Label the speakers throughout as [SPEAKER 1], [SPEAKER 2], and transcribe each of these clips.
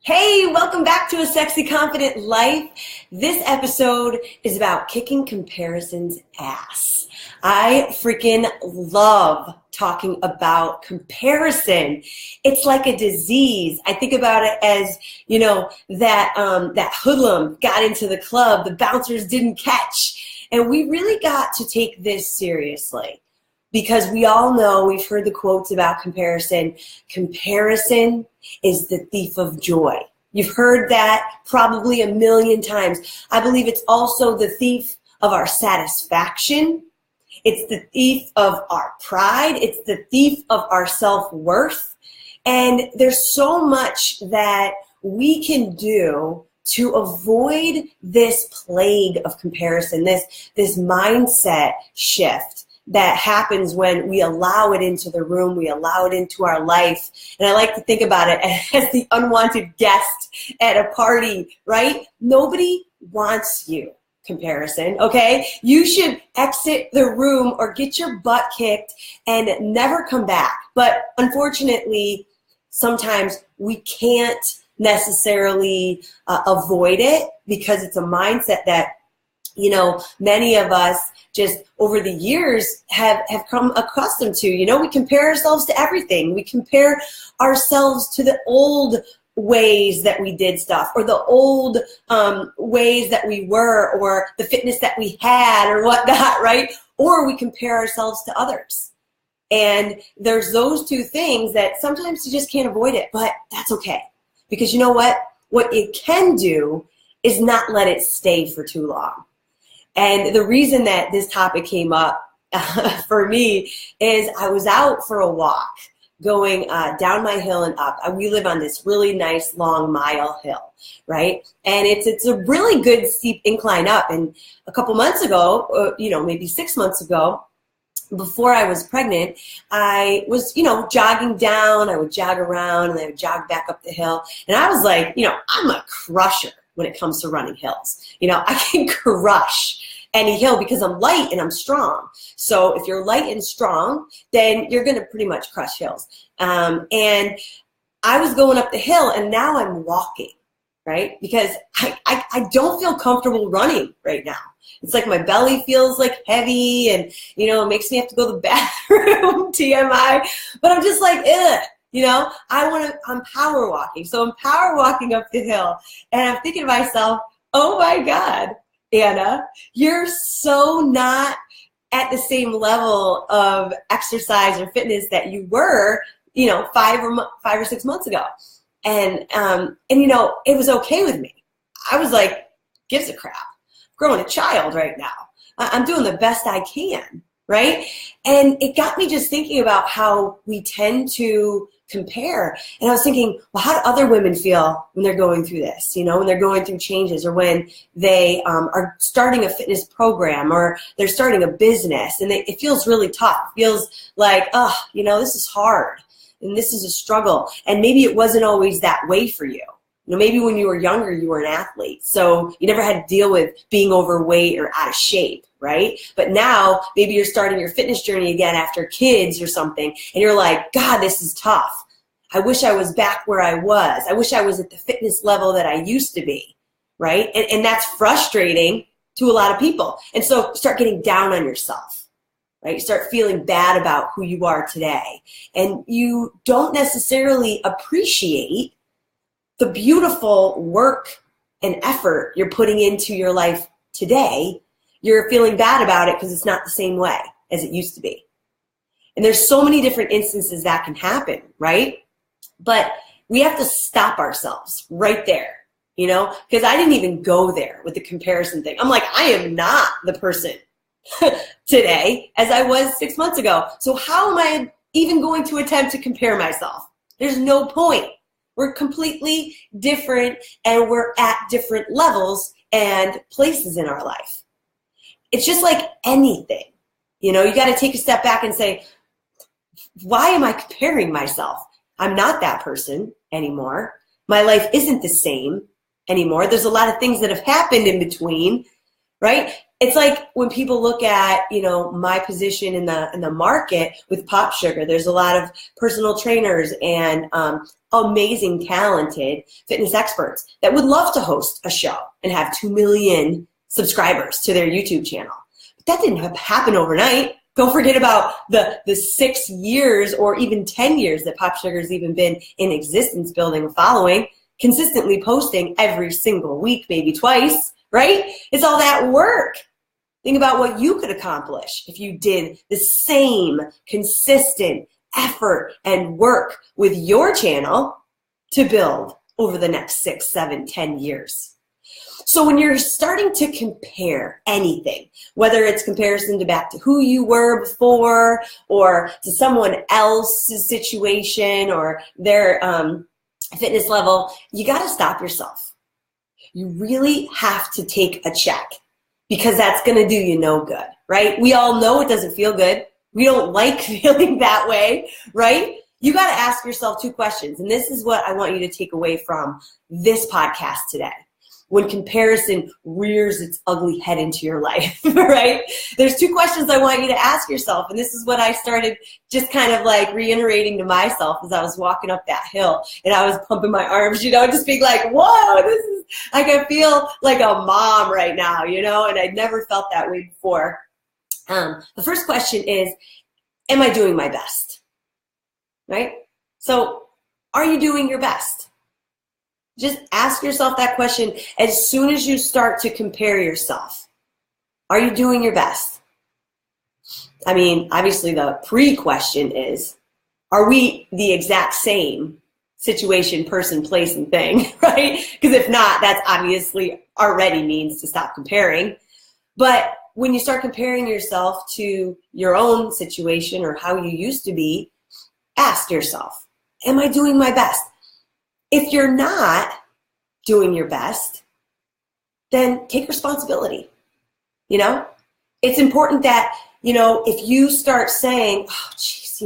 [SPEAKER 1] Hey, welcome back to A Sexy Confident Life. This episode is about kicking comparison's ass. I freaking love talking about comparison. It's like a disease. I think about it as, that hoodlum got into the club, the bouncers didn't catch. And we really got to take this seriously because we all know, we've heard the quotes about comparison. Comparison is the thief of joy. You've heard that probably a million times. I believe it's also the thief of our satisfaction. It's the thief of our pride. It's the thief of our self-worth. And there's so much that we can do to avoid this plague of comparison, this mindset shift that happens when we allow it into the room, we allow it into our life. And I like to think about it as the unwanted guest at a party, right? Nobody wants you, comparison, okay? You should exit the room or get your butt kicked and never come back. But unfortunately, sometimes we can't necessarily avoid it because it's a mindset that, many of us just over the years have come accustomed to. We compare ourselves to everything. We compare ourselves to the old ways that we did stuff, or the old ways that we were, or the fitness that we had, or whatnot, right? Or we compare ourselves to others. And there's those two things that sometimes you just can't avoid it, but that's okay. Because you know what? What it can do is not let it stay for too long. And the reason that this topic came up for me is I was out for a walk going down my hill and up. We live on this really nice long mile hill, right? And it's a really good steep incline up. And a couple months ago, maybe 6 months ago, before I was pregnant, I was, jogging down. I would jog around and I would jog back up the hill. And I was like, I'm a crusher when it comes to running hills. I can crush any hill because I'm light and I'm strong. So if you're light and strong, then you're going to pretty much crush hills. And I was going up the hill and now I'm walking, right? Because I don't feel comfortable running right now. It's like my belly feels like heavy and, it makes me have to go to the bathroom, TMI. But I'm just like, ugh. I'm power walking. So I'm power walking up the hill and I'm thinking to myself, oh my God, Anna, you're so not at the same level of exercise or fitness that you were, 5 or 6 months ago. And it was okay with me. I was like, gives a crap. I'm growing a child right now. I'm doing the best I can, right? And it got me just thinking about how we tend to compare. And I was thinking, well, how do other women feel when they're going through this, when they're going through changes, or when they are starting a fitness program, or they're starting a business, and it feels really tough. It feels like, this is hard, and this is a struggle. And maybe it wasn't always that way for you. Maybe when you were younger, you were an athlete, so you never had to deal with being overweight or out of shape, right? But now maybe you're starting your fitness journey again after kids or something, and you're like, God, this is tough. I wish I was back where I was. I wish I was at the fitness level that I used to be, right? And that's frustrating to a lot of people. And so start getting down on yourself, right? You start feeling bad about who you are today. And you don't necessarily appreciate the beautiful work and effort you're putting into your life today. You're feeling bad about it because it's not the same way as it used to be. And there's so many different instances that can happen, right? But we have to stop ourselves right there, because I didn't even go there with the comparison thing. I'm like, I am not the person today as I was 6 months ago. So how am I even going to attempt to compare myself? There's no point. We're completely different and we're at different levels and places in our life. It's just like anything. You got to take a step back and say, why am I comparing myself? I'm not that person anymore. My life isn't the same anymore. There's a lot of things that have happened in between, right? It's like when people look at, my position in the market with POPSUGAR, there's a lot of personal trainers and amazing, talented fitness experts that would love to host a show and have 2 million subscribers to their YouTube channel. But that didn't happen overnight. Don't forget about the 6 years or even 10 years that POPSUGAR's even been in existence, building a following, consistently posting every single week, maybe twice, right? It's all that work. Think about what you could accomplish if you did the same consistent effort and work with your channel to build over the next 6, 7, 10 years. So when you're starting to compare anything, whether it's comparison to back to who you were before or to someone else's situation or their fitness level, you got to stop yourself. You really have to take a check because that's going to do you no good, right? We all know it doesn't feel good. We don't like feeling that way, right? You got to ask yourself 2 questions. And this is what I want you to take away from this podcast today. When comparison rears its ugly head into your life, right? There's 2 questions I want you to ask yourself. And this is what I started just kind of like reiterating to myself as I was walking up that hill and I was pumping my arms, just being like, whoa, this is, I can feel like a mom right now, and I'd never felt that way before. The first question is, am I doing my best? Right? So are you doing your best? Just ask yourself that question as soon as you start to compare yourself. Are you doing your best? I mean, obviously the pre-question is, are we the exact same situation, person, place, and thing, right? Because if not, that's obviously already means to stop comparing. But when you start comparing yourself to your own situation or how you used to be, ask yourself, am I doing my best? If you're not doing your best, then take responsibility. It's important that, if you start saying, oh, geez,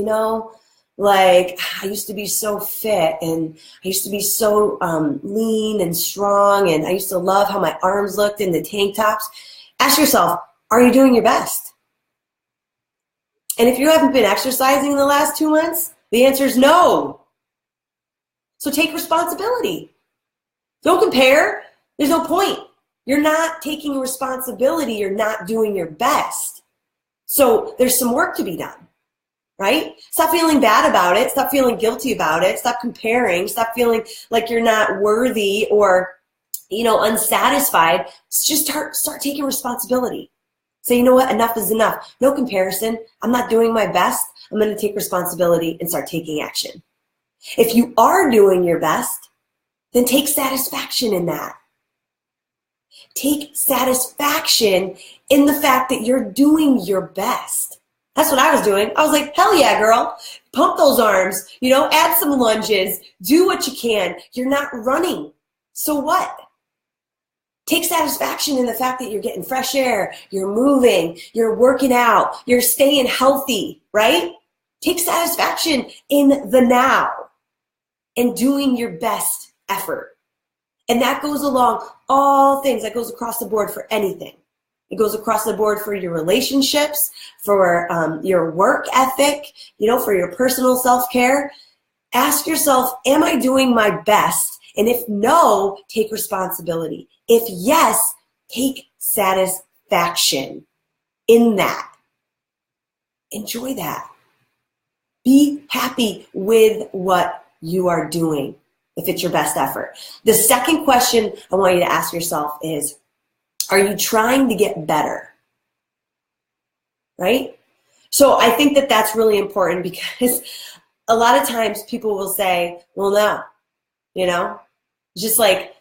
[SPEAKER 1] like I used to be so fit and I used to be so lean and strong and I used to love how my arms looked in the tank tops. Ask yourself, are you doing your best? And if you haven't been exercising in the last 2 months, the answer is no. So take responsibility. Don't compare. There's no point. You're not taking responsibility. You're not doing your best. So there's some work to be done, right? Stop feeling bad about it. Stop feeling guilty about it. Stop comparing. Stop feeling like you're not worthy or, unsatisfied. Just start taking responsibility. Say, you know what? Enough is enough. No comparison. I'm not doing my best. I'm going to take responsibility and start taking action. If you are doing your best, then take satisfaction in that. Take satisfaction in the fact that you're doing your best. That's what I was doing. I was like, hell yeah, girl. Pump those arms, add some lunges, do what you can. You're not running. So what? Take satisfaction in the fact that you're getting fresh air, you're moving, you're working out, you're staying healthy, right? Take satisfaction in the now and doing your best effort. And that goes along all things. That goes across the board for anything. It goes across the board for your relationships, for your work ethic, for your personal self-care. Ask yourself, am I doing my best? And if no, take responsibility. If yes, take satisfaction in that. Enjoy that. Be happy with what you are doing if it's your best effort. The second question I want you to ask yourself is, are you trying to get better? Right? So I think that that's really important because a lot of times people will say, well, no, just like,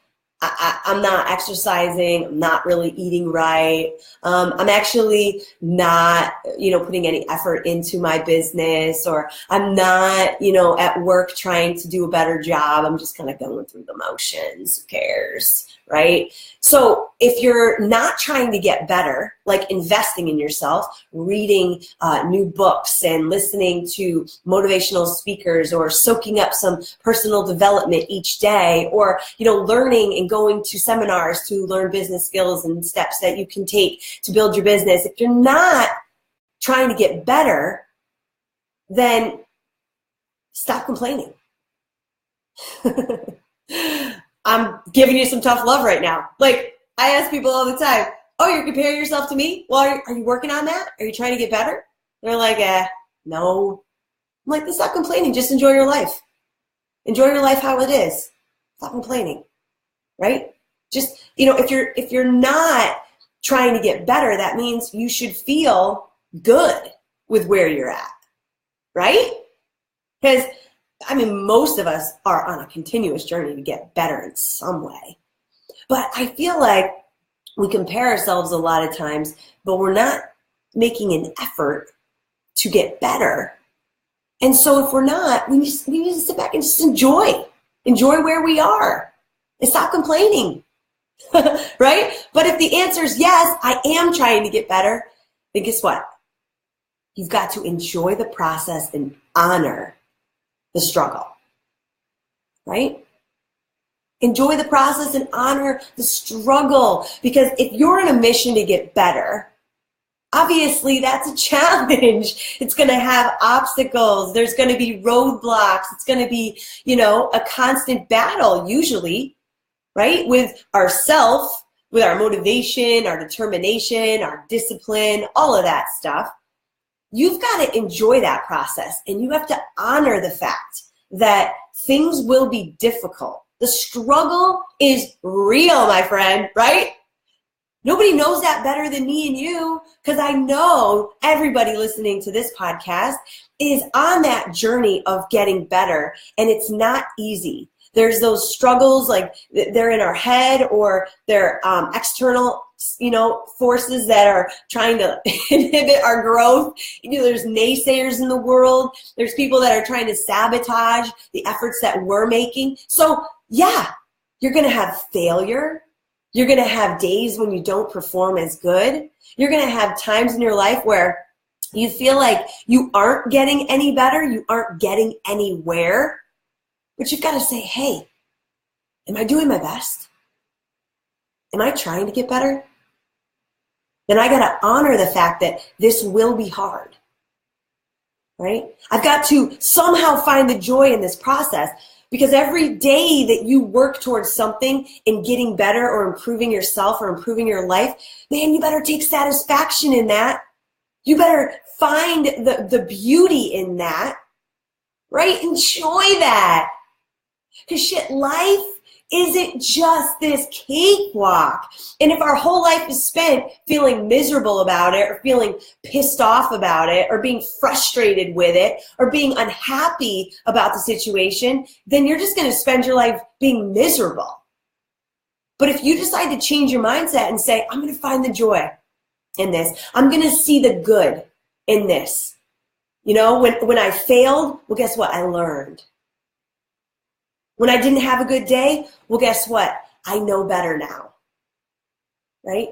[SPEAKER 1] I'm not exercising, I'm not really eating right, I'm actually not, putting any effort into my business, or I'm not, at work trying to do a better job, I'm just kind of going through the motions, who cares, right? So if you're not trying to get better, like investing in yourself, reading new books and listening to motivational speakers or soaking up some personal development each day, or, learning and going to seminars to learn business skills and steps that you can take to build your business, if you're not trying to get better, then stop complaining. I'm giving you some tough love right now. Like, I ask people all the time, oh, you're comparing yourself to me? Well, are you working on that? Are you trying to get better? They're like, no. I'm like, that's not complaining. Just enjoy your life. Enjoy your life how it is. Stop complaining, right? Just, if you're not trying to get better, that means you should feel good with where you're at, right? Because, most of us are on a continuous journey to get better in some way. But I feel like we compare ourselves a lot of times, but we're not making an effort to get better. And so if we're not, we need to sit back and just enjoy where we are and stop complaining, right? But if the answer is yes, I am trying to get better, then guess what? You've got to enjoy the process and honor the struggle, right? Enjoy the process and honor the struggle, because if you're on a mission to get better, obviously that's a challenge. It's going to have obstacles. There's going to be roadblocks. It's going to be, a constant battle usually, right? With ourself, with our motivation, our determination, our discipline, all of that stuff. You've got to enjoy that process, and you have to honor the fact that things will be difficult. The struggle is real, my friend, right? Nobody knows that better than me and you, because I know everybody listening to this podcast is on that journey of getting better, and it's not easy. There's those struggles, like they're in our head, or they're external, forces that are trying to inhibit our growth. There's naysayers in the world. There's people that are trying to sabotage the efforts that we're making. So yeah, you're going to have failure. You're going to have days when you don't perform as good. You're going to have times in your life where you feel like you aren't getting any better. You aren't getting anywhere. But you've got to say, hey, am I doing my best? Am I trying to get better? Then I got to honor the fact that this will be hard, right? I've got to somehow find the joy in this process, because every day that you work towards something in getting better or improving yourself or improving your life, man, you better take satisfaction in that. You better find the beauty in that, right? Enjoy that. Because life isn't just this cakewalk. And if our whole life is spent feeling miserable about it, or feeling pissed off about it, or being frustrated with it, or being unhappy about the situation, then you're just going to spend your life being miserable. But if you decide to change your mindset and say, I'm going to find the joy in this, I'm going to see the good in this. When I failed, well, guess what? I learned. When I didn't have a good day, well, guess what? I know better now, right?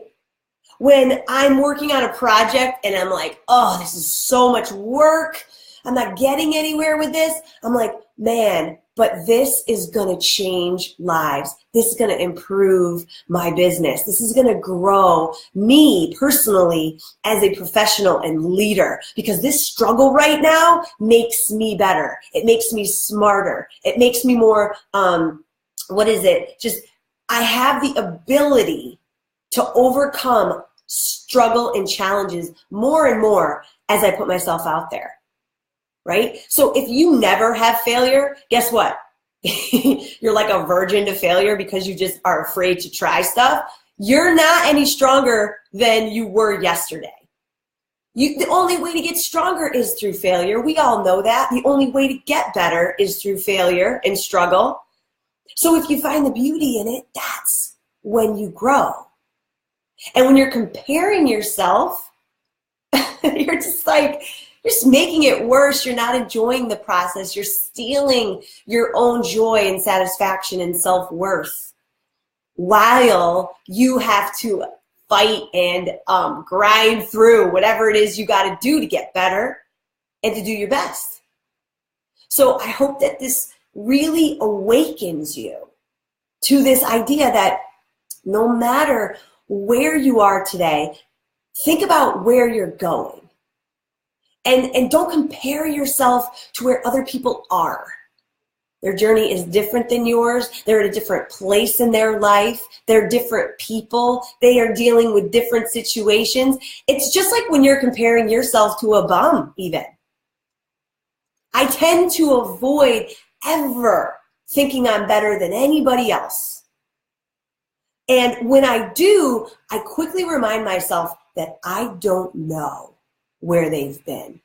[SPEAKER 1] When I'm working on a project and I'm like, oh, this is so much work, I'm not getting anywhere with this, I'm like, man, but this is going to change lives. This is going to improve my business. This is going to grow me personally as a professional and leader, because this struggle right now makes me better. It makes me smarter. It makes me more, I have the ability to overcome struggle and challenges more and more as I put myself out there. Right? So if you never have failure, guess what? You're like a virgin to failure because you just are afraid to try stuff. You're not any stronger than you were yesterday. The only way to get stronger is through failure. We all know that. The only way to get better is through failure and struggle. So if you find the beauty in it, that's when you grow. And when you're comparing yourself, you're just like, you're just making it worse. You're not enjoying the process. You're stealing your own joy and satisfaction and self-worth while you have to fight and grind through whatever it is you got to do to get better and to do your best. So I hope that this really awakens you to this idea that no matter where you are today, think about where you're going. And don't compare yourself to where other people are. Their journey is different than yours. They're at a different place in their life. They're different people. They are dealing with different situations. It's just like when you're comparing yourself to a bum even. I tend to avoid ever thinking I'm better than anybody else. And when I do, I quickly remind myself that I don't know where they've been.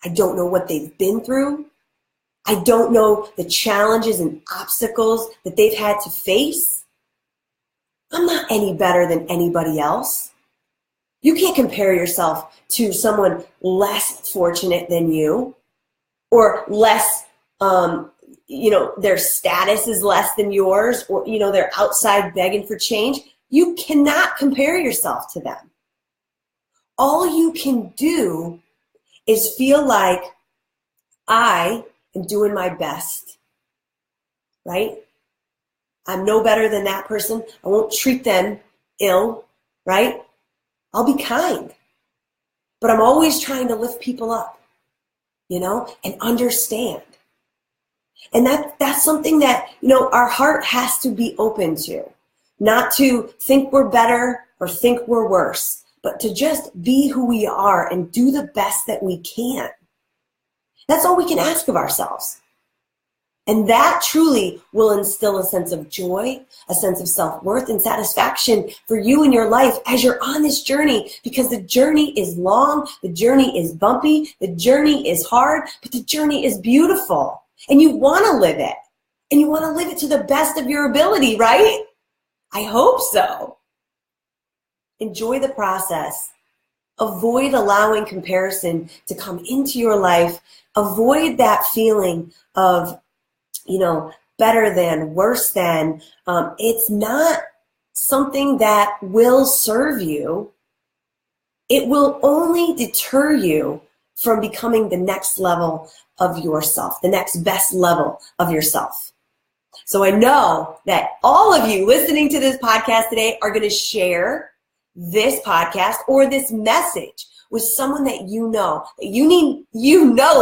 [SPEAKER 1] I don't know what they've been through. I don't know the challenges and obstacles that they've had to face. I'm not any better than anybody else. You can't compare yourself to someone less fortunate than you, or less, their status is less than yours, or, they're outside begging for change. You cannot compare yourself to them. All you can do is feel like I am doing my best, right? I'm no better than that person. I won't treat them ill, right? I'll be kind. But I'm always trying to lift people up, and understand. And that's something that, our heart has to be open to. Not to think we're better or think we're worse, but to just be who we are and do the best that we can. That's all we can ask of ourselves. And that truly will instill a sense of joy, a sense of self-worth and satisfaction for you in your life as you're on this journey, because the journey is long, the journey is bumpy, the journey is hard, but the journey is beautiful. And you want to live it. And you want to live it to the best of your ability, right? I hope so. Enjoy the process. Avoid allowing comparison to come into your life. Avoid that feeling of, better than, worse than. It's not something that will serve you. It will only deter you from becoming the next level of yourself, the next best level of yourself. So I know that all of you listening to this podcast today are going to share this podcast or this message with someone that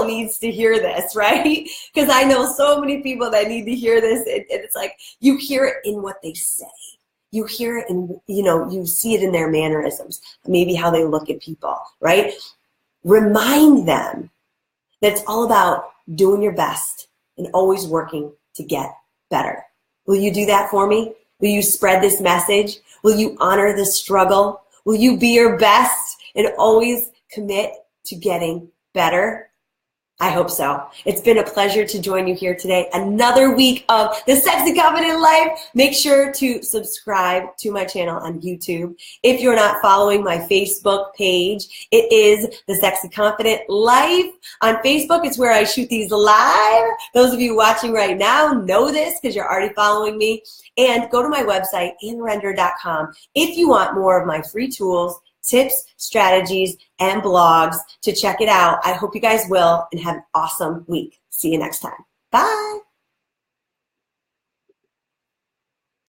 [SPEAKER 1] needs to hear this, right? Because I know so many people that need to hear this. And it's like you hear it in what they say. You hear it in, you see it in their mannerisms, maybe how they look at people, right? Remind them that it's all about doing your best and always working to get better. Will you do that for me? Will you spread this message? Will you honor the struggle? Will you be your best and always commit to getting better? I hope so. It's been a pleasure to join you here today. Another week of The Sexy Confident Life. Make sure to subscribe to my channel on YouTube. If you're not following my Facebook page, it is The Sexy Confident Life. On Facebook, it's where I shoot these live. Those of you watching right now know this because you're already following me. And go to my website, annarender.com, if you want more of my free tools, tips, strategies, and blogs to check it out. I hope you guys will, and have an awesome week. See you next time. Bye.